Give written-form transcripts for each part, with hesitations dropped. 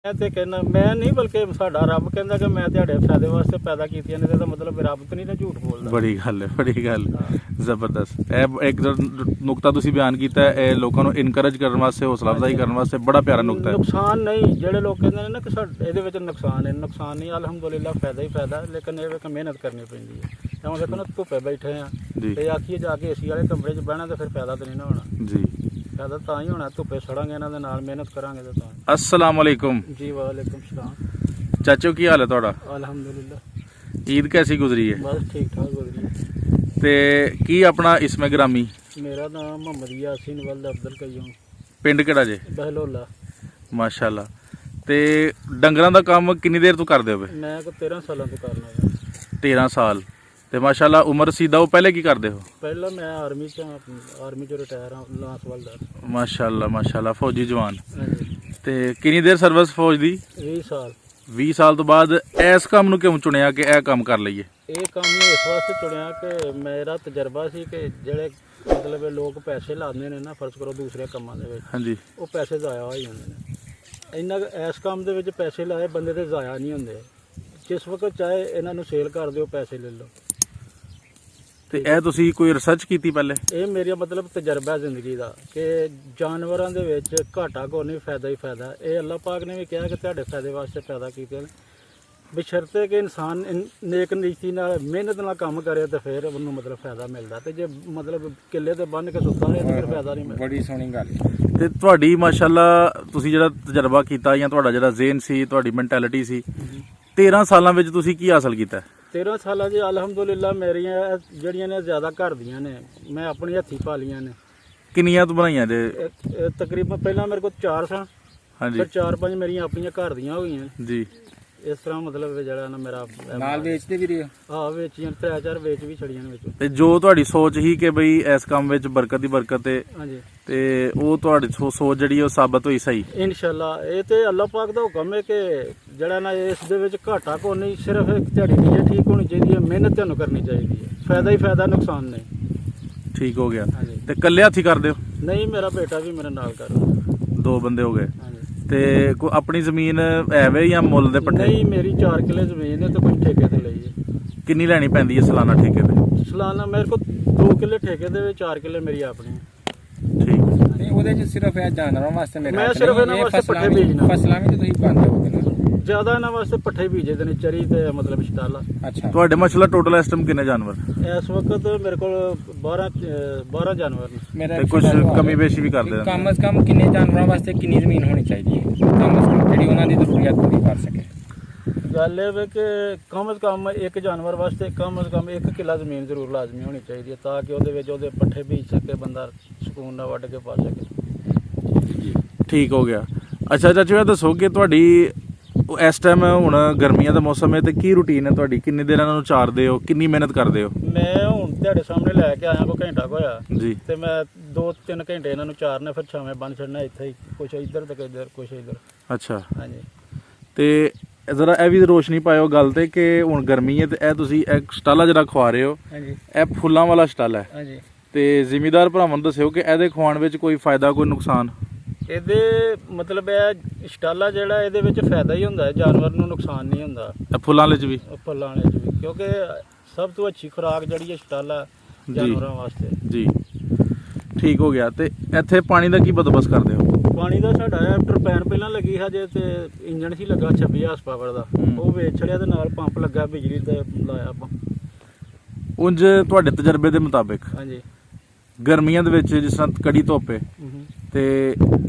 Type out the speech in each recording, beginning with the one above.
मैं तो कहना मैं नहीं बल्कि साडा रब कहंदा कि मैं तुहाडे फायदे वास्ते पैदा कीतियां ने, तो मतलब रब तो नहीं ना झूठ बोलदा। बड़ी गल है, बड़ी गल जबरदस्त। एक जो नुकता तुसी बयान कीता है लोगों को इनकरेज करने वास्ते, हौसला अफजाई करने वास्ते बड़ा प्यारा नुकता है। नुकसान नहीं, जेड़े लोग कहंदे ने ना कि इहदे विच नुकसान है, नुकसान नहीं, अलहमदुलिल्लाह फायदा ही फायदा है, लेकिन ये कि मेहनत करनी पैंदी है। हुण देखो ना धुप्पे बैठे हैं ते आखिए जाके एसी वाले कमरे च बहना, तो फिर फायदा तो नहीं ना होना जी। फायदा तां ही होना धुप्पे सड़ांगे, इन्हां दे नाल मेहनत करांगे तो तां। अस्सलाम वालेकुम जी वालेकुम सलाम। चाचो, की हाल है थोड़ा? अलहमदुलिल्लाह ईद कैसी गुजरी है? बस ठीक ठाक गुजरी है। ते की अपना इसमें ग्रामी मेरा नाम मोहम्मद यासीन वल्द अब्दुल कयूम, पिंड केड़ा जे? बहलोला। माशाल्लाह। ते डंगरां दा काम किन्नी देर तू करदे हो? मैं को 13 सालों तो करना है। 13 साल। ते माशाल्लाह उम्र सीधा हो, पहले की करदे हो? पहला मैं आर्मी चो रिटायर हाँ लांस वाला। माशाल्लाह माशाल्लाह, फौजी जवान। हाँ जी, ते किन्नी देर सर्विस फौज दी? 20 साल। 20 साल तो बाद इस काम नूं क्यों चुनिया कि यह काम कर लईए? ये काम मैं इस वास्ते चुनिया कि मेरा तजर्बा सी कि जेड़े मतलब लोग पैसे लाते ने ना, फर्ज करो दूसरे कामां दे विच, हाँ जी। वो पैसे ज़ाया हो जाते हैं। इन्ना इस काम दे विच पैसे लाए बंदे ते ज़ाया नहीं होंदे। जिस वक्त चाहे इन्हां नूं सेल कर दिओ, पैसे ले लो। ते यह तुसी कोई रिसर्च कीती पहले? ये मेरा मतलब तजर्बा जिंदगी का कि जानवरों के विच घाटा को नहीं, फायदा ही फायदा। ये अल्लाह पाक ने भी कहा कि तुहाडे फायदे वास्ते पैदा कीते ने, बशर्ते कि इंसान नेक नीति नाल मेहनत नाल काम करे तो फिर उन्होंने मतलब फायदा मिलता। तो जे मतलब किले ते बन के सुता रहे तो फिर फायदा नहीं मिलता। बड़ी सोहनी गल। ते तुहाडी माशाल्लाह तुसी जेड़ा तजर्बा कीता या तुहाडा जेड़ा ज़हन सी, तुहाडी मैंटेलिटी सी, 13 सालां विच तुसी की हासिल कीता? 13 साल जी अलहमदुलिल्लाह मेरियां जड़ियां ने ज़्यादा घर दियां ने, मैं अपनी हथी पालियां ने। किन्नियां तू बनाइयां जे? तकरीबन पहला मेरे को 4 सन, हाँ जी। फिर 4-5 मेरियां अपनियां घर दियां हो गई जी। इस तरह मतलब जड़ा ना मेरा नाल बेचते भी रहे? हाँ बेचियां, 3-4 बेच भी छड़ियां ने। ते जो तुहाडी सोच ही कि बई इस काम विच बरकत ही बरकत है, हाँ जी, ते वो तुहाडी सोच जड़ी है साबित हुई सही? इंशाल्लाह। ये तो अल्लाह पाक दा हुक्म है कि जड़ा ना इस दे विच घाटा को नहीं, सिर्फ एक दिहाड़ी नीयत ठीक होनी चाहिए, मेहनत तुहानूं करनी चाहिए, फायदा ही फायदा, नुकसान नहीं। ठीक हो गया। हाँ जी। ते कल्ले हत्थी कर दिओ? नहीं, मेरा बेटा भी मेरे नाल कर रहा। 2 बंदे हो गए। हाँ जी। ते कोई अपनी जमीन है वे या मुੱਲ दे पट्टे? नहीं, मेरी 4 किले जमीन है तो कुछ ठेके ते ਲਈ है। किन्नी लैनी पैंदी है सालाना ठेके पे? सालाना मेरे को 2 किले ठेके दे विच 4 किले मेरी अपनी है। ठीक। नहीं ਉਹਦੇ ਚ ਸਿਰਫ ਇਹ ਜਾਨਵਰਾਂ ਵਾਸਤੇ ਮੇਰਾ मैं सिर्फ इन्हां वास्ते पट्ठे बीजना। ਫਸਲਾਂ ਵੀ ਤੁਸੀਂ ਪਾਉਂਦੇ ਹੋਗੇ ਨਾ? ज्यादा इन्हां वास्ते पट्ठे बीजे दे ने, चरी ते मतलब छटाला। ਅੱਛਾ। ਤੁਹਾਡੇ ਮਾਸ਼ਾਅੱਲਾ ਟੋਟਲ ਇਸ ਟਾਈਮ ਕਿੰਨੇ ਜਾਨਵਰ? इस वक्त मेरे को 12 जानवर ने। ਮੇਰਾ ਤੇ ਕੁਝ ਕਮੀ ਬੇਸ਼ੀ ਵੀ ਕਰਦੇ ਨੇ? ਕਮ ਸੇ ਕਮ ਕਿੰਨੇ ਜਾਨਵਰਾਂ ਵਾਸਤੇ ਕਿੰਨੀ ਜ਼ਮੀਨ ਹੋਣੀ ਚਾਹੀਦੀ ਹੈ ਕਮ ਸੇ ਕਮ ਜਿਹੜੀ ਉਹਨਾਂ ਦੀ ਜ਼ਰੂਰੀਅਤ ਪੂਰੀ ਕਰ ਸਕੇ? गल है कि कम से कम एक जानवर वास्ते कम से कम 1 किला जमीन जरूर लाजमी होनी चाहिए, ताकि ਉਹਦੇ ਵਿੱਚ ਉਹਦੇ पट्ठे बीज सके, बंदा सुकून ਨਾਲ ਵੱਢ ਕੇ ਪਾ सके। ठीक हो गया। अच्छा चाचू, ਇਹ ਦੱਸੋ ਕਿ ਤੁਹਾਡੀ ਇਸ ਟਾਈਮ ਹੁਣ ਗਰਮੀਆਂ ਦਾ ਮੌਸਮ ਹੈ ਤੇ ਕੀ ਰੂਟੀਨ ਹੈ ਤੁਹਾਡੀ? ਕਿੰਨੀ ਦੇਰ ਇਹਨਾਂ ਨੂੰ ਚਾਰਦੇ ਹੋ, ਕਿੰਨੀ ਮਿਹਨਤ ਕਰਦੇ ਹੋ? ਮੈਂ ਹੁਣ ਤੁਹਾਡੇ ਸਾਹਮਣੇ ਲੈ ਕੇ ਆਇਆ, ਕੋਈ ਘੰਟਾ ਕੁ ਹੋਇਆ ਜੀ। ਤੇ ਮੈਂ 2-3 ਘੰਟੇ ਇਹਨਾਂ ਨੂੰ ਚਾਰਨਾ, ਫਿਰ ਛਾਵੇਂ ਬੰਨ ਛੱਡਣਾ ਇੱਥੇ ਹੀ, ਕੁਛ ਇੱਧਰ ਤੇ ਇੱਧਰ, ਕੁਛ ਇੱਧਰ। ਅੱਛਾ। ਹਾਂਜੀ। ਤੇ ਜ਼ਰਾ ਇਹ ਵੀ ਰੋਸ਼ਨੀ ਪਾਇਓ ਗੱਲ ਤੇ ਕਿ ਹੁਣ ਗਰਮੀ ਹੈ ਤੇ ਇਹ ਤੁਸੀਂ ਇੱਕ ਸਟਾਲਾ ਜਿਹੜਾ ਖਵਾ ਰਹੇ ਹੋ, ਹਾਂਜੀ। ਇਹ ਫੁੱਲਾਂ ਵਾਲਾ ਸਟਾਲਾ ਹੈ, ਹਾਂਜੀ। ਤੇ ਜ਼ਿਮੀਦਾਰ ਭਰਾਵਾਂ ਨੂੰ ਦੱਸਿਓ ਕਿ ਇਹਦੇ ਖਵਾਉਣ ਵਿੱਚ ਕੋਈ ਫਾਇਦਾ ਕੋਈ ਨੁਕਸਾਨ? ਇਹਦੇ ਮਤਲਬ ਇਹ ਸਟਾਲਾ ਜਿਹੜਾ ਇਹਦੇ ਵਿੱਚ ਫਾਇਦਾ ਹੀ ਹੁੰਦਾ ਹੈ, ਜਾਨਵਰ ਨੂੰ ਨੁਕਸਾਨ ਨਹੀਂ ਹੁੰਦਾ। ਇਹ ਫੁੱਲਾਂ ਵਿੱਚ ਵੀ? ਫੁੱਲਾਂ ਵਾਲੇ 'ਚ ਵੀ, ਕਿਉਂਕਿ ਸਭ ਤੋਂ ਅੱਛੀ ਖੁਰਾਕ ਜਿਹੜੀ ਹੈ ਸਟਾਲਾ ਜਾਨਵਰਾਂ ਵਾਸਤੇ। ਜੀ। ਠੀਕ ਹੋ ਗਿਆ। ਤੇ ਇੱਥੇ ਪਾਣੀ ਦਾ ਕੀ ਬੰਦੋਬਸਤ ਕਰਦੇ ਹੋ? ਪਾਣੀ ਦਾ ਸਾਡਾ ਟਰਪੈਨ ਪਹਿਲਾਂ ਲੱਗੀ ਹਜੇ, ਤੇ ਇੰਜਣ ਸੀ ਲੱਗਾ 26 ਹਾਰਸ ਪਾਵਰ ਦਾ, ਉਹ ਵੇਚ ਛੜਿਆ ਤੇ ਨਾਲ ਪੰਪ ਲੱਗਾ ਬਿਜਲੀ ਤੇ ਲਾਇਆ ਆਪਾਂ। ਉਂਝ ਤੁਹਾਡੇ ਤਜਰਬੇ ਦੇ ਮੁਤਾਬਿਕ ਹਾਂਜੀ। ਗਰਮੀਆਂ ਦੇ ਵਿੱਚ ਜਿਸ ਤਰ੍ਹਾਂ ਕੜੀ ਧੁੱਪ ਹੈ ਹੂੰ। ਤੇ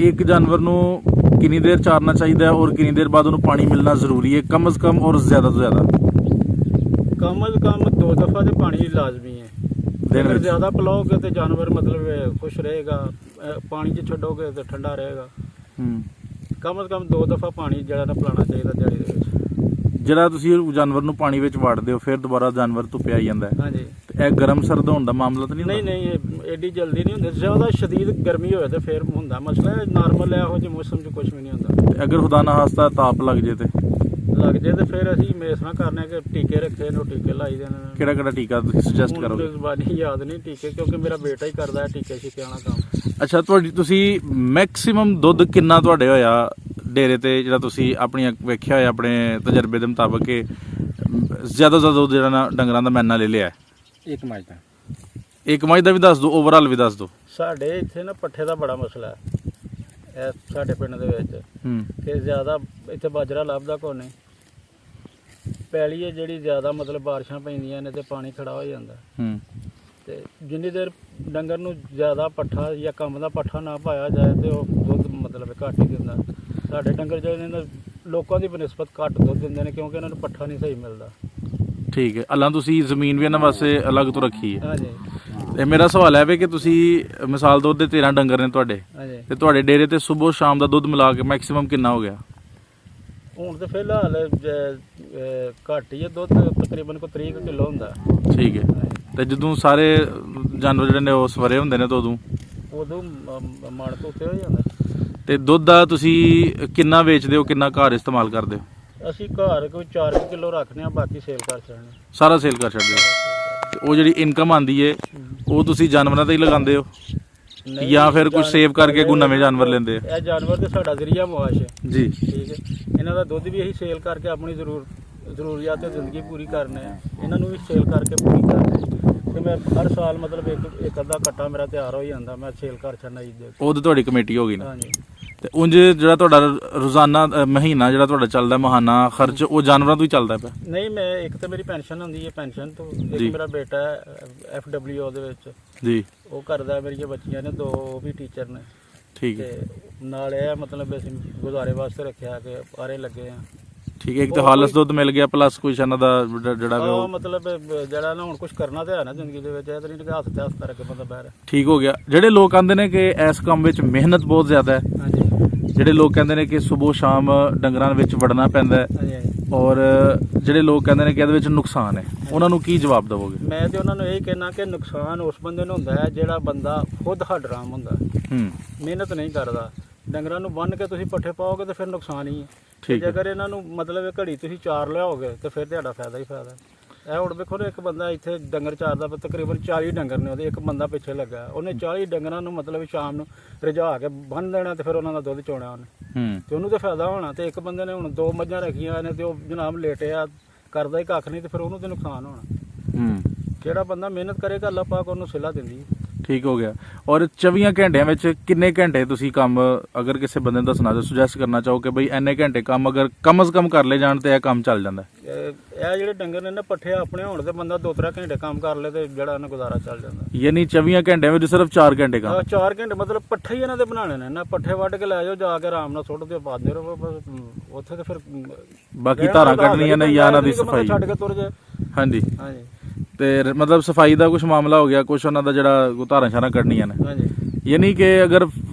ਇੱਕ ਜਾਨਵਰ ਨੂੰ ਕਿੰਨੀ ਦੇਰ ਚਾਰਨਾ ਚਾਹੀਦਾ ਹੈ ਔਰ ਕਿੰਨੀ ਦੇਰ ਬਾਅਦ ਉਹਨੂੰ ਪਾਣੀ ਮਿਲਣਾ ਜ਼ਰੂਰੀ ਹੈ, ਕਮ ਸੇ ਕਮ ਔਰ ਜ਼ਿਆਦਾ ਤੋਂ ਜ਼ਿਆਦਾ? कम से कम 2 दफ़ा तो पानी लाजमी है। अगर ज़्यादा पिलाओगे तो जानवर मतलब खुश रहेगा, पानी च छड्डोगे तो ठंडा रहेगा। कम से कम 2 दफ़ा पानी जड़ा ना पिलाना चाहिए दिहाड़ी दे विच। ਜਿਹੜਾ ਤੁਸੀਂ ਜਾਨਵਰ ਨੂੰ ਪਾਣੀ ਵਿੱਚ ਵਾੜਦੇ ਹੋ ਫਿਰ ਦੁਬਾਰਾ ਜਾਨਵਰ ਧੁੱਪੇ ਆਈ ਜਾਂਦਾ ਹੈ, हाँ जी। ਤੇ ਇਹ ਗਰਮ ਸਰਦ ਹੋਣ ਦਾ ਮਾਮਲਾ ਤਾਂ ਨਹੀਂ नहीं ਹੁੰਦਾ? नहीं, एडी जल्दी नहीं होंगे, ज़्यादा शदीद गर्मी होए तो फिर होंदा मसला है, नॉर्मल है हो जी मौसम च कुछ भी नहीं होंदा। ਤੇ ਅਗਰ ਖੁਦਾ ਨਾ ਖਾਸਤਾ ਤਾਪ ਲੱਗ ਜੇ ਤੇ लग जाए तो फिर असीं मेस ना करने कि टीके रखे ने, टीके लाई देने। ਕਿਹੜਾ ਕਿਹੜਾ ਟੀਕਾ ਤੁਸੀਂ ਸੁਜੈਸਟ हुण ਕਰੋਗੇ? ज़बानी याद नहीं टीके, क्योंकि मेरा बेटा ही करता है टीके शीके वाला काम। ਅੱਛਾ, ਤੁਹਾਡੀ ਤੁਸੀਂ ਮੈਕਸਿਮਮ ਦੁੱਧ ਕਿੰਨਾ ਤੁਹਾਡੇ ਹੋਇਆ ਡੇਰੇ ਤੇ ਜਿਹੜਾ ਤੁਸੀਂ ਆਪਣੀਆਂ ਵੇਖਿਆ ਹੋਇਆ ਆਪਣੇ ਤਜਰਬੇ ਦੇ ਮੁਤਾਬਕ ਕਿ ਜ਼ਿਆਦਾ ਤੋਂ ਜ਼ਿਆਦਾ ਦੁੱਧ ਜਿਹੜਾ ਨਾ ਡੰਗਰਾਂ ਦਾ ਮੈਨਾ ਲੈ ਲਿਆ ਹੈ? ਇੱਕ ਮੱਝ ਦਾ। ਇੱਕ ਮੱਝ ਦਾ ਵੀ ਦੱਸ ਦਿਓ, ਓਵਰਆਲ ਵੀ ਦੱਸ ਦਿਓ। ਸਾਡੇ ਇੱਥੇ ਨਾ ਪੱਠੇ ਦਾ ਬੜਾ ਮਸਲਾ ਹੈ ਇਹ ਸਾਡੇ ਪਿੰਡ ਦੇ ਵਿੱਚ ਕਿ ਜ਼ਿਆਦਾ ਇੱਥੇ ਬਾਜਰਾ ਲੱਭਦਾ ਕੋਈ ਨਹੀਂ। ਪੈਲੀ ਹੈ ਜਿਹੜੀ ਜ਼ਿਆਦਾ ਮਤਲਬ ਬਾਰਿਸ਼ਾਂ ਪੈਂਦੀਆਂ ਨੇ ਤੇ ਪਾਣੀ ਖੜਾ ਹੋ ਜਾਂਦਾ ਤੇ ਜਿੰਨੀ ਦੇਰ ਡੰਗਰ ਨੂੰ ਜ਼ਿਆਦਾ ਪੱਠਾ ਜਾਂ ਕੰਮ ਦਾ ਪੱਠਾ ਨਾ ਪਾਇਆ ਜਾਏ ਤੇ ਉਹ ਦੁੱਧ ਮਤਲਬ ਘੱਟ ਹੀ ਦਿੰਦਾ। ਸਾਡੇ ਡੰਗਰ ਜਿਹੜੇ ਨੇ ਲੋਕਾਂ ਦੀ ਬਨਿਸਬਤ ਘੱਟ ਦੁੱਧ ਦਿੰਦੇ ਨੇ ਕਿਉਂਕਿ ਇਹਨਾਂ ਨੂੰ ਪੱਠਾ ਨਹੀਂ ਸਹੀ ਮਿਲਦਾ। ਠੀਕ ਹੈ। ਅੱਲਾ ਤੁਸੀਂ ਜ਼ਮੀਨ ਵੀ ਇਹਨਾਂ ਵਾਸਤੇ ਅਲੱਗ ਤੋਂ ਰੱਖੀ ਹੈ। ਹਾਂਜੀ ਤੇ ਮੇਰਾ ਸਵਾਲ ਹੈ ਵੀ ਕਿ ਤੁਸੀਂ ਮਿਸਾਲ ਦੁੱਧ ਦੇ 13 ਡੰਗਰ ਨੇ ਤੁਹਾਡੇ, ਹਾਂਜੀ। ਤੇ ਤੁਹਾਡੇ ਡੇਰੇ ਤੇ ਸਵੇਰ ਸ਼ਾਮ ਦਾ ਦੁੱਧ ਮਿਲਾ ਕੇ ਮੈਕਸਿਮਮ ਕਿੰਨਾ ਹੋ ਗਿਆ? ਹੁਣ ਤੇ ਫਿਲਹਾਲ ਘੱਟ ਹੀ ਹੈ ਦੁੱਧ, ਤਕਰੀਬਨ ਕੋਈ 30 ਕਿਲੋ ਹੁੰਦਾ। ਠੀਕ ਹੈ। ਤੇ ਜਦੋਂ ਸਾਰੇ ਜਾਨਵਰ ਜਿਹੜੇ ਨੇ ਉਹ ਸਵਰੇ ਹੁੰਦੇ ਨੇ ਤਾਂ ਉਦੋਂ ਮਣ ਤੋਂ ਉੱਤੇ ਹੋ ਜਾਂਦਾ। ਤੇ ਦੁੱਧ ਦਾ ਤੁਸੀਂ ਕਿੰਨਾ ਵੇਚਦੇ ਹੋ, ਕਿੰਨਾ ਘਰ ਇਸਤੇਮਾਲ ਕਰਦੇ ਹੋ? ਅਸੀਂ ਘਰ ਕੋਈ 4 ਕਿਲੋ ਰੱਖਦੇ ਆ, ਬਾਕੀ ਸੇਲ ਕਰ ਛੱਡਦੇ। ਸਾਰਾ ਸੇਲ ਕਰ ਛੱਡਦੇ ਹੋ? ਤੇ ਉਹ ਜਿਹੜੀ ਇਨਕਮ ਆਉਂਦੀ ਏ ਉਹ ਤੁਸੀਂ ਜਾਨਵਰਾਂ ਤੇ ਹੀ ਲਗਾਉਂਦੇ ਹੋ ਜਾਂ ਫਿਰ ਕੁਝ ਸੇਵ ਕਰਕੇ ਕੋਈ ਨਵੇਂ ਜਾਨਵਰ ਲੈਂਦੇ ਹੋ? ਇਹ ਜਾਨਵਰ ਤੇ ਸਾਡਾ ਜ਼ਰੀਆ ਮੁਆਸ਼ ਹੈ ਜੀ। ਠੀਕ ਹੈ। ਇਹਨਾਂ ਦਾ ਦੁੱਧ ਵੀ ਅਸੀਂ ਸੇਲ ਕਰਕੇ ਆਪਣੀ ਜ਼ਰੂਰੀਅਤ ਤੇ ਜ਼ਿੰਦਗੀ ਪੂਰੀ ਕਰਨੇ ਆ, ਇਹਨਾਂ ਨੂੰ ਵੀ ਸੇਲ ਕਰਕੇ ਪੂਰੀ ਕਰਨੇ। ਤੇ ਮੈਂ ਹਰ ਸਾਲ ਮਤਲਬ ਇੱਕ ਅੱਧਾ ਕੱਟਾ ਮੇਰਾ ਤਿਆਰ ਹੋ ਜਾਂਦਾ, ਮੈਂ ਸੇਲ ਕਰ ਛੱਡਣਾ ਜੀ। ਉਹ ਤਾਂ ਤੁਹਾਡੀ ਕਮੇਟੀ ਹੋ ਗਈ ਨਾ। ਹਾਂਜੀ। ਤੇ ਉਂਝ ਜਿਹੜਾ ਤੁਹਾਡਾ ਰੋਜ਼ਾਨਾ ਮਹੀਨਾ ਜਿਹੜਾ ਤੁਹਾਡਾ ਚੱਲਦਾ ਮਹਾਨਾ ਖਰਚ ਉਹ ਜਾਨਵਰਾਂ ਤੋਂ ਹੀ ਚੱਲਦਾ ਪਿਆ? ਨਹੀਂ, ਮੈਂ ਇੱਕ ਤਾਂ ਮੇਰੀ ਪੈਨਸ਼ਨ ਹੁੰਦੀ ਹੈ ਪੈਨਸ਼ਨ ਤੋਂ, ਇੱਕ ਮੇਰਾ ਬੇਟਾ ਹੈ FWO ਦੇ ਵਿੱਚ ਜੀ, ਉਹ ਕਰਦਾ, ਮੇਰੀਆਂ ਬੱਚੀਆਂ ਨੇ 2 ਉਹ ਵੀ ਟੀਚਰ ਨੇ। ਠੀਕ ਹੈ। ਤੇ ਨਾਲ ਇਹ ਮਤਲਬ ਅਸੀਂ ਗੁਜ਼ਾਰੇ ਵਾਸਤੇ ਰੱਖਿਆ ਕਿ ਆਰੇ ਲੱਗੇ ਆ। ਠੀਕ ਹੈ। ਇੱਕ ਤਾਂ ਹਾਲਸ ਦੁੱਧ ਮਿਲ ਗਿਆ ਪਲੱਸ ਕੁਛ ਇਹਨਾਂ ਦਾ ਜਿਹੜਾ ਵੀ ਉਹ ਮਤਲਬ ਜਿਹੜਾ ਨਾ ਹੁਣ ਕੁਝ ਕਰਨਾ ਤੇ ਹੈ ਨਾ ਜ਼ਿੰਦਗੀ ਦੇ ਵਿੱਚ, ਇਹ ਤਾਂ ਨਹੀਂ ਕਿ ਹੱਥ ਤੇ ਹੱਥ ਰੱਖ ਕੇ ਬੰਦਾ ਬਹਿ ਰਿਹਾ। ਠੀਕ ਹੋ ਗਿਆ। ਜਿਹੜੇ ਲੋਕ ਆਂਦੇ ਨੇ ਕਿ ਇਸ ਕੰਮ ਵਿੱਚ ਮਿਹਨਤ ਬਹੁਤ ਜ਼ਿਆਦਾ ਹੈ, ਹਾਂਜੀ। ਜਿਹੜੇ ਲੋਕ ਕਹਿੰਦੇ ਨੇ ਕਿ ਸਵੇਰ ਸ਼ਾਮ ਡੰਗਰਾਂ ਵਿੱਚ ਵੜਨਾ ਪੈਂਦਾ ਹੈ, ਹਾਂਜੀ। ਔਰ ਜਿਹੜੇ ਲੋਕ ਕਹਿੰਦੇ ਨੇ ਕਿ ਇਹਦੇ ਵਿੱਚ ਨੁਕਸਾਨ ਹੈ, ਉਹਨਾਂ ਨੂੰ ਕੀ ਜਵਾਬ ਦੇਵੋਗੇ? ਮੈਂ ਤੇ ਉਹਨਾਂ ਨੂੰ ਇਹ ਕਹਿਣਾ ਕਿ ਨੁਕਸਾਨ ਉਸ ਬੰਦੇ ਨੂੰ ਹੁੰਦਾ ਹੈ ਜਿਹੜਾ ਬੰਦਾ ਖੁਦ ਹੱਡਰਾਮ ਹੁੰਦਾ, ਮਿਹਨਤ ਨਹੀਂ ਕਰਦਾ। ਡੰਗਰਾਂ ਨੂੰ ਬੰਨ੍ਹ ਕੇ ਤੁਸੀਂ ਪੱਠੇ ਪਾਓਗੇ ਤੇ ਫਿਰ ਨੁਕਸਾਨ ਹੀ ਹੈ। ਤੇ ਜੇਕਰ ਇਹਨਾਂ ਨੂੰ ਮਤਲਬ ਘੜੀ ਤੁਸੀਂ ਚਾਰ ਲਿਆਓਗੇ ਤੇ ਫਿਰ ਤੁਹਾਡਾ ਫਾਇਦਾ ਹੀ ਫਾਇਦਾ। ਇਹ ਹੁਣ ਵੇਖੋ ਨਾ, ਇੱਕ ਬੰਦਾ ਇੱਥੇ ਡੰਗਰ ਚਾਰਦਾ, ਤਕਰੀਬਨ 40 ਡੰਗਰ ਨੇ ਉਹਦੇ, ਇੱਕ ਬੰਦਾ ਪਿੱਛੇ ਲੱਗਾ, ਉਹਨੇ 40 ਡੰਗਰਾਂ ਨੂੰ ਮਤਲਬ ਸ਼ਾਮ ਨੂੰ ਰਜਾ ਕੇ ਬੰਨ੍ਹ ਦੇਣਾ ਤੇ ਫਿਰ ਉਹਨਾਂ ਦਾ ਦੁੱਧ ਚੋਣਾ ਉਹਨੇ, ਤੇ ਉਹਨੂੰ ਤਾਂ ਫਾਇਦਾ ਹੋਣਾ। ਤੇ ਇੱਕ ਬੰਦੇ ਨੇ ਹੁਣ 2 ਮੱਝਾਂ ਰੱਖੀਆਂ ਨੇ ਤੇ ਉਹ ਜਨਾਬ ਲੇਟਿਆ, ਕਰਦਾ ਹੀ ਕੱਖ ਨਹੀਂ, ਤੇ ਫਿਰ ਉਹਨੂੰ ਤੇ ਨੁਕਸਾਨ ਹੋਣਾ। ਜਿਹੜਾ ਬੰਦਾ ਮਿਹਨਤ ਕਰੇਗਾ ਅੱਲਾਹ ਪਾਕ ਉਹਨੂੰ ਸਿਲਾ ਦਿੰਦੀ ਹੈ। ਠੀਕ ਹੋ ਗਿਆ। ਔਰ 24 ਘੰਟਿਆਂ ਵਿੱਚ ਕਿੰਨੇ ਘੰਟੇ ਤੁਸੀਂ ਕੰਮ, ਅਗਰ ਕਿਸੇ ਬੰਦੇ ਨੂੰ ਦੱਸਣਾ ਸੁਜੈਸਟ ਕਰਨਾ ਚਾਹੋ ਕਿ ਬਈ ਇੰਨੇ ਘੰਟੇ ਕੰਮ ਅਗਰ ਕਮ ਸੇ ਕਮ ਕਰ ਲੈ ਜਾਣ ਤੇ ਇਹ ਕੰਮ ਚੱਲ ਜਾਂਦਾ? ਇਹ ਜਿਹੜੇ ਡੰਗਰ ਨੇ ਨਾ ਪੱਠੇ ਆਪਣੇ ਹੋਣ ਤੇ ਬੰਦਾ 2-3 ਘੰਟੇ ਕੰਮ ਕਰ ਲੇ ਤੇ ਜਿਹੜਾ ਇਹਨਾਂ ਗੁਜ਼ਾਰਾ ਚੱਲ ਜਾਂਦਾ। ਯਾਨੀ 24 ਘੰਟਿਆਂ ਵਿੱਚ ਸਿਰਫ 4 ਘੰਟੇ ਕੰਮ? 4 ਘੰਟੇ ਮਤਲਬ ਪੱਠੇ ਹੀ ਇਹਨਾਂ ਦੇ ਬਣਾਣੇ ਨੇ ਨਾ, ਪੱਠੇ ਵੱਢ ਕੇ ਲੈ ਜਾਓ, ਜਾ ਕੇ ਆਰਾਮ ਨਾਲ ਸੁੱਟ ਦਿਓ, ਪਾਉਂਦੇ ਰਹੋ ਉੱਥੇ। ਤੇ ਫਿਰ ਬਾਕੀ ਧਾਰਾਂ ਕੱਢਣੀਆਂ ਨੇ ਜਾਂ ਇਹਨਾਂ ਦੀ ਸਫਾਈ ਛੱਡ ਕੇ ਤੁਰ ਜਾਏ। ਹਾਂਜੀ ਹਾਂਜੀ। ਤੇ ਮਤਲਬ ਸਫਾਈ ਦਾ ਕੁਝ ਮਾਮਲਾ ਹੋ ਗਿਆ, ਕੁਝ ਉਹਨਾਂ ਦਾ ਜਿਹੜਾ ਧਾਰਾਂ ਸ਼ਾਰਾਂ ਕੱਢਣੀਆਂ ਨੇ। ਹਾਂਜੀ। ਯਾਨੀ ਕਿ ਅਗਰ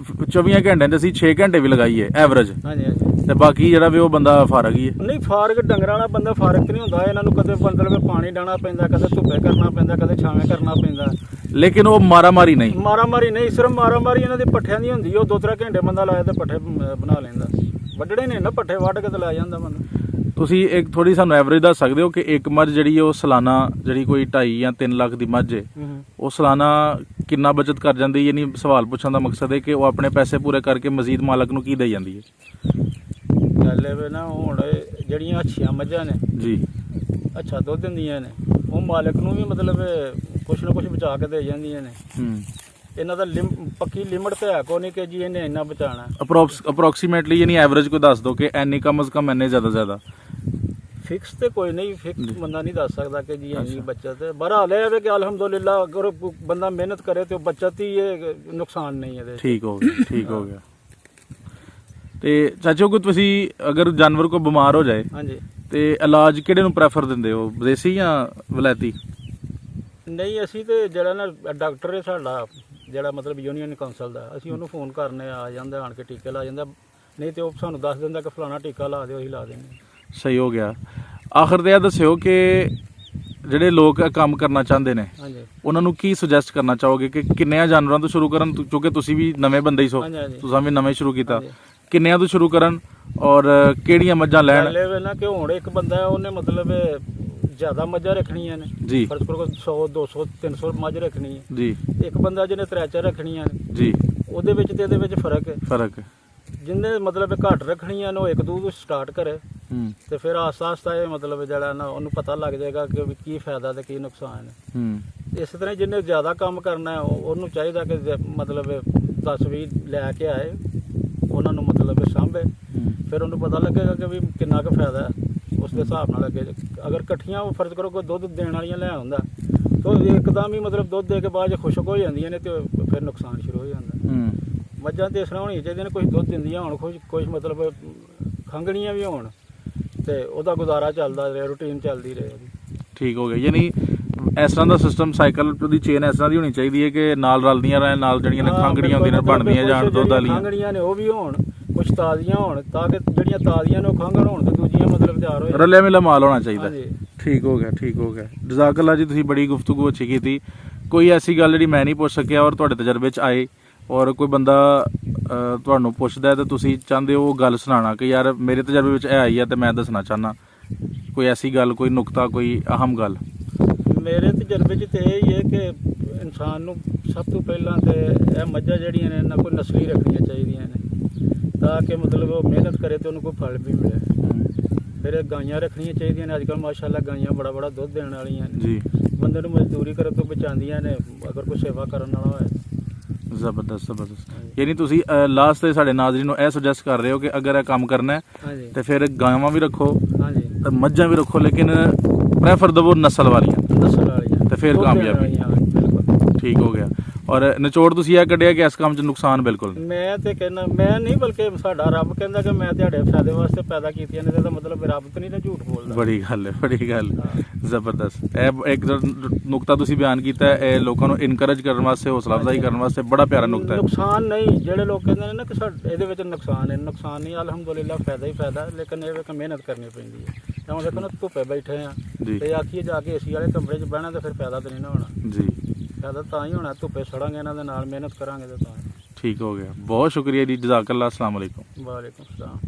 24 ਘੰਟਿਆਂ 'ਚ ਅਸੀਂ 6 ਘੰਟੇ ਵੀ ਲਗਾਈਏ ਐਵਰੇਜ, ਹਾਂਜੀ ਹਾਂਜੀ, ਤੇ ਬਾਕੀ ਜਿਹੜਾ ਵੀ ਉਹ ਬੰਦਾ ਫਾਰਗ ਹੀ ਹੈ? ਨਹੀਂ, ਫਾਰਗ ਡੰਗਰਾਂ ਵਾਲਾ ਬੰਦਾ ਫਾਰਗ ਤੇ ਨਹੀਂ ਹੁੰਦਾ। ਇਹਨਾਂ ਨੂੰ ਕਦੇ ਮਤਲਬ ਪਾਣੀ ਡਾਣਾ ਪੈਂਦਾ, ਕਦੇ ਧੁੱਪੇ ਕਰਨਾ ਪੈਂਦਾ, ਕਦੇ ਛਾਵੇਂ ਕਰਨਾ ਪੈਂਦਾ। ਲੇਕਿਨ ਉਹ ਮਾਰਾਮਾਰੀ ਨਹੀਂ? ਮਾਰਾਮਾਰੀ ਨਹੀਂ, ਸਿਰਫ ਮਾਰਾਮਾਰੀ ਇਹਨਾਂ ਦੇ ਪੱਠਿਆਂ ਦੀ ਹੁੰਦੀ। ਉਹ 2-3 ਘੰਟੇ ਬੰਦਾ ਲਾਇਆ ਤੇ ਪੱਠੇ ਬਣਾ ਲੈਂਦਾ। ਵੱਢਣੇ ਨੇ ਨਾ ਪੱਠੇ, ਵੱਢ ਕੇ ਤੇ ਲੈ ਜਾਂਦਾ ਬੰਦਾ। ਤੁਸੀਂ ਇੱਕ ਥੋੜੀ ਸਾਨੂੰ ਐਵਰੇਜ ਦੱਸ ਸਕਦੇ ਹੋ ਕਿ ਇੱਕ ਮੱਝ ਜਿਹੜੀ ਉਹ ਸਾਲਾਨਾ ਜਿਹੜੀ ਕੋਈ 2.5 ਜਾਂ 3 ਲੱਖ ਦੀ ਮੱਝ ਹੈ, ਉਹ ਸਾਲਾਨਾ ਕਿੰਨਾ ਬਚਤ ਕਰ ਜਾਂਦੀ? ਯਾਨੀ ਸਵਾਲ ਪੁੱਛਣ ਦਾ ਮਕਸਦ ਹੈ ਕਿ ਉਹ ਆਪਣੇ ਪੈਸੇ ਪੂਰੇ ਕਰਕੇ ਮਜ਼ੀਦ ਮਾਲਕ ਨੂੰ ਕੀ ਦੇ ਜਾਂਦੀ ਹੈ? ਗੱਲ ਇਹ ਨਾ, ਹੁਣ ਜਿਹੜੀਆਂ ਅੱਛੀਆਂ ਮੱਝਾਂ ਨੇ ਜੀ, ਅੱਛਾ ਦੁੱਧ ਦਿੰਦੀਆਂ ਨੇ, ਉਹ ਮਾਲਕ ਨੂੰ ਵੀ ਮਤਲਬ ਕੁਛ ਨਾ ਕੁਛ ਬਚਾ ਕੇ ਦੇ ਜਾਂਦੀਆਂ ਨੇ। ਇਹਨਾਂ ਦਾ ਪੱਕੀ ਲਿਮਟ ਤੇ ਹੈ ਕੋਈ ਨਹੀਂ ਕਿ ਜੀ ਇਹਨੇ ਇੰਨਾ ਬਚਾਉਣਾ। ਅਪਰੋਕਸੀਮੇਟਲੀ ਯਾਨੀ ਐਵਰੇਜ ਕੋਈ ਦੱਸ ਦਿਓ ਕਿ ਐਨੀ ਕਮ ਸੇ ਕਮ ਐਨੇ ਜ਼ਿਆਦਾ? ਫਿਕਸ ਤੇ ਕੋਈ ਨਹੀਂ, ਫਿਕਸ ਬੰਦਾ ਨਹੀਂ ਦੱਸ ਸਕਦਾ ਕਿ ਜੀ ਇੰਨੀ ਬੱਚਤ ਹੈ। ਬਹਰਹਾਲ ਇਹ ਹੈ ਕਿ ਅਲਹਮਦੁਲਿਲਾ ਅਗਰ ਬੰਦਾ ਮਿਹਨਤ ਕਰੇ ਤੇ ਬੱਚਤ ਹੀ ਹੈ, ਨੁਕਸਾਨ ਨਹੀਂ ਹੈ। ਠੀਕ ਹੋ ਗਿਆ, ਠੀਕ ਹੋ ਗਿਆ। ਤੇ ਚਾਚੋ ਕੋ ਤੁਸੀਂ ਅਗਰ ਜਾਨਵਰ ਕੋ ਬਿਮਾਰ ਹੋ ਜਾਏ, ਹਾਂਜੀ, ਤੇ ਇਲਾਜ ਕਿਹੜੇ ਨੂੰ ਪ੍ਰੈਫਰ ਦਿੰਦੇ ਹੋ, ਵਿਦੇਸ਼ੀ ਜਾਂ ਵਲੈਤੀ? ਨਹੀਂ, ਅਸੀਂ ਤੇ ਜਿਹੜਾ ਨਾ ਡਾਕਟਰ ਹੈ ਸਾਡਾ, ਜਿਹੜਾ ਮਤਲਬ ਯੂਨੀਅਨ ਕਾਉਂਸਲ ਦਾ, ਅਸੀਂ ਉਹਨੂੰ ਫੋਨ ਕਰਨੇ ਆ ਜਾਂਦਾ, ਆਣ ਕੇ ਟੀਕੇ ਲਾ ਜਾਂਦਾ। ਨਹੀਂ ਤੇ ਉਹ ਸਾਨੂੰ ਦੱਸ ਦਿੰਦਾ ਕਿ ਫਲਾਣਾ ਟੀਕਾ ਲਾ ਦਿਓ, ਅਸੀਂ ਲਾ ਦਿੰਦੇ। ਸਹੀ ਹੋ ਗਿਆ। ਆਖਰ ਤੇ ਇਹ ਦੱਸਿਓ ਕਿ ਜਿਹੜੇ ਲੋਕ ਕੰਮ ਕਰਨਾ ਚਾਹੁੰਦੇ ਨੇ, ਹਾਂਜੀ, ਉਹਨਾਂ ਨੂੰ ਕੀ ਸੁਜੈਸਟ ਕਰਨਾ ਚਾਹੋਗੇ ਕਿ ਕਿੰਨਿਆਂ ਜਾਨਵਰਾਂ ਤੋਂ ਸ਼ੁਰੂ ਕਰਨ? ਕਿਉਂਕਿ ਤੁਸੀਂ ਵੀ ਨਵੇਂ ਬੰਦੇ ਹੀ ਸੋ, ਤੁਸੀਂ ਵੀ ਨਵੇਂ ਸ਼ੁਰੂ ਕੀਤਾ, ਕਿੰਨਿਆਂ ਤੋਂ ਸ਼ੁਰੂ ਕਰਨ ਔਰ ਕਿਹੜੀਆਂ ਮੱਝਾਂ ਲੈਣ? ਨਾ ਕਿ ਹੁਣ ਇੱਕ ਬੰਦਾ ਉਹਨੇ ਮਤਲਬ ਜ਼ਿਆਦਾ ਮੱਝਾਂ ਰੱਖਣੀਆਂ ਨੇ ਜੀ, ਫਰਜ਼ ਕਰੋ 100 200 300 ਮੱਝ ਰੱਖਣੀ ਹੈ ਜੀ। ਇੱਕ ਬੰਦਾ ਜਿਹਨੇ 3-4 ਰੱਖਣੀਆਂ ਨੇ ਜੀ, ਉਹਦੇ ਵਿੱਚ ਤੇ ਇਹਦੇ ਵਿੱਚ ਫਰਕ ਹੈ। ਜਿੰਨੇ ਮਤਲਬ ਘੱਟ ਰੱਖਣੀਆਂ ਨੇ ਉਹ ਇੱਕ ਦੋ ਤੋਂ ਸਟਾਰਟ ਕਰੇ ਹੂੰ ਤੇ ਫਿਰ ਆਸਤਾ ਆਸਤਾ ਇਹ ਮਤਲਬ ਜਿਹੜਾ ਨਾ ਉਹਨੂੰ ਪਤਾ ਲੱਗ ਜਾਏਗਾ ਕਿ ਵੀ ਕੀ ਫਾਇਦਾ ਤੇ ਕੀ ਨੁਕਸਾਨ ਹੈ। ਹੂੰ ਇਸ ਤਰ੍ਹਾਂ ਜਿਹਨੇ ਜ਼ਿਆਦਾ ਕੰਮ ਕਰਨਾ ਹੈ ਉਹਨੂੰ ਚਾਹੀਦਾ ਕਿ ਮਤਲਬ 10-20 ਲੈ ਕੇ ਆਏ, ਉਹਨਾਂ ਨੂੰ ਮਤਲਬ ਸਾਂਭੇ, ਫਿਰ ਉਹਨੂੰ ਪਤਾ ਲੱਗੇਗਾ ਕਿ ਵੀ ਕਿੰਨਾ ਕੁ ਫਾਇਦਾ ਹੈ। ਉਸ ਦੇ ਹਿਸਾਬ ਨਾਲ ਅੱਗੇ ਅਗਰ ਇਕੱਠੀਆਂ ਉਹ ਫਰਜ਼ ਕਰੋ ਕੋਈ ਦੁੱਧ ਦੇਣ ਵਾਲੀਆਂ ਲੈ ਆਉਂਦਾ ਤਾਂ ਇੱਕਦਮ ਹੀ ਮਤਲਬ ਦੁੱਧ ਦੇ ਕੇ ਬਾਅਦ 'ਚ ਖੁਸ਼ਕ ਹੋ ਜਾਂਦੀਆਂ ਨੇ ਤੇ ਫਿਰ ਨੁਕਸਾਨ ਸ਼ੁਰੂ ਹੋ ਜਾਂਦਾ। ਹੂੰ ਮੱਝਾਂ ਤੇ ਇਸ ਤਰ੍ਹਾਂ ਹੋਣੀਆਂ ਚਾਹੀਦੀਆਂ ਨੇ, ਕੁਝ ਦੁੱਧ ਦਿੰਦੀਆਂ ਹੋਣ, ਕੁਝ ਮਤਲਬ ਖੰਘਣੀਆਂ ਵੀ ਹੋਣ ਤੇ ਉਹਦਾ ਗੁਜ਼ਾਰਾ ਚੱਲਦਾ ਰਹੇ, ਰੂਟੀਨ ਚੱਲਦੀ ਰਹੇ ਉਹਦੀ। ਠੀਕ ਹੋ ਗਿਆ। ਯਾਨੀ ਇਸ ਤਰ੍ਹਾਂ ਦਾ ਸਿਸਟਮ ਸਾਈਕਲ ਦੀ ਚੇਨ ਇਸ ਤਰ੍ਹਾਂ ਦੀ ਹੋਣੀ ਚਾਹੀਦੀ ਹੈ ਕਿ ਨਾਲ ਰਲਦੀਆਂ ਰਹਿਣ, ਨਾਲ ਜਿਹੜੀਆਂ ਨੇ ਖੰਘਣੀਆਂ ਹੁੰਦੀਆਂ ਨੇ ਬਣਦੀਆਂ ਜਾਣ ਦੁੱਧ ਵਾਲੀਆਂ ਖੰਘਣੀਆਂ ਨੇ ਉਹ ਵੀ ਹੋਣ, ਕੁਝ ਤਾਜ਼ੀਆਂ ਹੋਣ ਤਾਂ ਕਿ ਜਿਹੜੀਆਂ ਤਾਜ਼ੀਆਂ ਨੇ ਉਹ ਖੰਘਣ ਹੋਣ ਤੇ ਦੂਜੀਆਂ ਮਤਲਬ ਤਿਆਰ ਹੋ ਜਾਣ। ਰੱਲਿਆ ਮਿਲਾ ਮਾਲ ਹੋਣਾ ਚਾਹੀਦਾ। ਹਾਂਜੀ ਠੀਕ ਹੋ ਗਿਆ, ਠੀਕ ਹੋ ਗਿਆ। ਜਜ਼ਾਕੱਲਾ ਜੀ, ਤੁਸੀਂ ਬੜੀ ਗੁਫ਼ਤਗੂ ਅੱਛੀ ਕੀਤੀ। ਕੋਈ ਐਸੀ ਗੱਲ ਜਿਹੜੀ ਮੈਂ ਨਹੀਂ ਪੁੱਛ ਸਕਿਆ ਔਰ ਤੁਹਾਡੇ ਤਜਰਬੇ 'ਚ ਆਏ ਔਰ ਕੋਈ ਬੰਦਾ ਤੁਹਾਨੂੰ ਪੁੱਛਦਾ ਹੈ ਤੇ ਤੁਸੀਂ ਚਾਹੁੰਦੇ ਹੋ ਉਹ ਗੱਲ ਸੁਣਾਉਣਾ ਕਿ ਯਾਰ ਮੇਰੇ ਤਜਰਬੇ ਵਿੱਚ ਇਹ ਆਈ ਹੈ ਤੇ ਮੈਂ ਦੱਸਣਾ ਚਾਹੁੰਦਾ, ਕੋਈ ਐਸੀ ਗੱਲ, ਕੋਈ ਨੁਕਤਾ, ਕੋਈ ਅਹਿਮ ਗੱਲ? ਮੇਰੇ ਤਜਰਬੇ 'ਚ ਤੇ ਇਹ ਹੀ ਹੈ ਕਿ ਇਨਸਾਨ ਨੂੰ ਸਭ ਤੋਂ ਪਹਿਲਾਂ ਤੇ ਇਹ ਮੱਝਾਂ ਜਿਹੜੀਆਂ ਨੇ ਇਹਨਾਂ ਕੋਈ ਨਸਲੀ ਰੱਖਣੀਆਂ ਚਾਹੀਦੀਆਂ ਨੇ ਤਾਂ ਕਿ ਮਤਲਬ ਉਹ ਮਿਹਨਤ ਕਰੇ ਤੇ ਉਹਨੂੰ ਕੋਈ ਫਲ ਵੀ ਮਿਲੇ। ਫਿਰ ਗਾਈਆਂ ਰੱਖਣੀਆਂ ਚਾਹੀਦੀਆਂ ਨੇ। ਅੱਜ ਕੱਲ੍ਹ ਮਾਸ਼ਾਅੱਲਾ ਗਾਈਆਂ ਬੜਾ ਦੁੱਧ ਦੇਣ ਵਾਲੀਆਂ ਨੇ ਜੀ, ਬੰਦੇ ਨੂੰ ਮਜ਼ਦੂਰੀ ਕਰਨ ਤੋਂ ਬਚਾਉਂਦੀਆਂ ਨੇ ਅਗਰ ਕੋਈ ਸੇਵਾ ਕਰਨ ਵਾਲਾ ਹੋਏ। ਜ਼ਬਰਦਸਤ ਜ਼ਬਰਦਸਤ। ਯਾਨੀ ਤੁਸੀਂ ਲਾਸਟ ਤੇ ਸਾਡੇ ਨਾਜ਼ਰੀਨ ਨੂੰ ਇਹ ਸੁਜੈਸਟ ਕਰ ਰਹੇ ਹੋ ਕਿ ਅਗਰ ਇਹ ਕੰਮ ਕਰਨਾ ਹੈ ਹਾਂਜੀ ਤੇ ਫਿਰ ਗਾਵਾਂ ਵੀ ਰੱਖੋ ਹਾਂਜੀ ਤੇ ਮੱਝਾਂ ਵੀ ਰੱਖੋ, ਲੇਕਿਨ ਪ੍ਰੈਫਰ ਦਵੋ ਨਸਲ ਵਾਲੀਆਂ ਨਸਲ ਵਾਲੀਆਂ ਤੇ ਫਿਰ ਦੁੱਧ ਦੇਣ ਕਾਮਯਾਬੀ। ਵਾਲੀਆਂ, ਬਿਲਕੁਲ ਠੀਕ ਹੋ ਗਿਆ। ਔਰ ਨਿਚੋੜ ਤੁਸੀਂ ਇਹ ਕੱਢਿਆ ਕਿ ਇਸ ਕੰਮ 'ਚ ਨੁਕਸਾਨ ਬਿਲਕੁਲ ਨਹੀਂ। ਮੈਂ ਤੇ ਕਹਿੰਦਾ, ਮੈਂ ਨਹੀਂ ਬਲਕਿ ਸਾਡਾ ਰੱਬ ਕਹਿੰਦਾ ਕਿ ਮੈਂ ਤੁਹਾਡੇ ਫਾਇਦੇ ਵਾਸਤੇ ਪੈਦਾ ਕੀਤੀਆਂ ਨੇ, ਇਹਦਾ ਮਤਲਬ ਰੱਬ ਤਾਂ ਨਹੀਂ ਨਾ ਝੂਠ ਬੋਲਦਾ। ਬੜੀ ਗੱਲ ਹੈ, ਬੜੀ ਗੱਲ। ਜ਼ਬਰਦਸਤ। ਇਹ ਇੱਕ ਨੁਕਤਾ ਤੁਸੀਂ ਬਿਆਨ ਕੀਤਾ ਹੈ, ਇਹ ਲੋਕਾਂ ਨੂੰ ਇਨਕਰੇਜ ਕਰਨ ਵਾਸਤੇ, ਹੌਸਲਾ ਅਫਜ਼ਾਈ ਕਰਨ ਵਾਸਤੇ ਬੜਾ ਪਿਆਰਾ ਨੁਕਤਾ ਹੈ। ਨੁਕਸਾਨ ਨਹੀਂ, ਜਿਹੜੇ ਲੋਕ ਕਹਿੰਦੇ ਨੇ ਨਾ ਕਿ ਇਹਦੇ ਵਿੱਚ ਨੁਕਸਾਨ ਹੈ, ਨੁਕਸਾਨ ਨਹੀਂ, ਅਲਹਮਦੁਲਿਲਾ ਫਾਇਦਾ ਹੀ ਫਾਇਦਾ, ਲੇਕਿਨ ਇਹ ਕਿ ਮਿਹਨਤ ਕਰਨੀ ਪੈਂਦੀ ਹੈ। ਤਾਂ ਹੁਣ ਦੇਖੋ ਨਾ ਧੁੱਪੇ ਬੈਠੇ ਆ ਜੀ ਤੇ ਆਖੀਏ ਜਾ ਕੇ ਏਸੀ ਵਾਲੇ ਕਮਰੇ 'ਚ ਬਹਿਣਾ ਤਾਂ ਫਿਰ ਫਾਇਦਾ ਤਾਂ ਨਹੀਂ ਨਾ ਹੋਣਾ। ਜੀ, ਫਾਇਦਾ ਤਾਂ ਹੀ ਹੋਣਾ ਧੁੱਪੇ ਸੜਾਂਗੇ ਇਹਨਾਂ ਦੇ ਨਾਲ, ਮਿਹਨਤ ਕਰਾਂਗੇ ਤਾਂ। ਠੀਕ ਹੋ ਗਿਆ। ਬਹੁਤ ਸ਼ੁਕਰੀਆ ਜੀ, ਜਜ਼ਾਕੱਲਾ। ਅਸਲਾਮ ਵਾਲੇਕੁਮ। ਵਾਲੇਕੁਮ ਸਲਾਮ।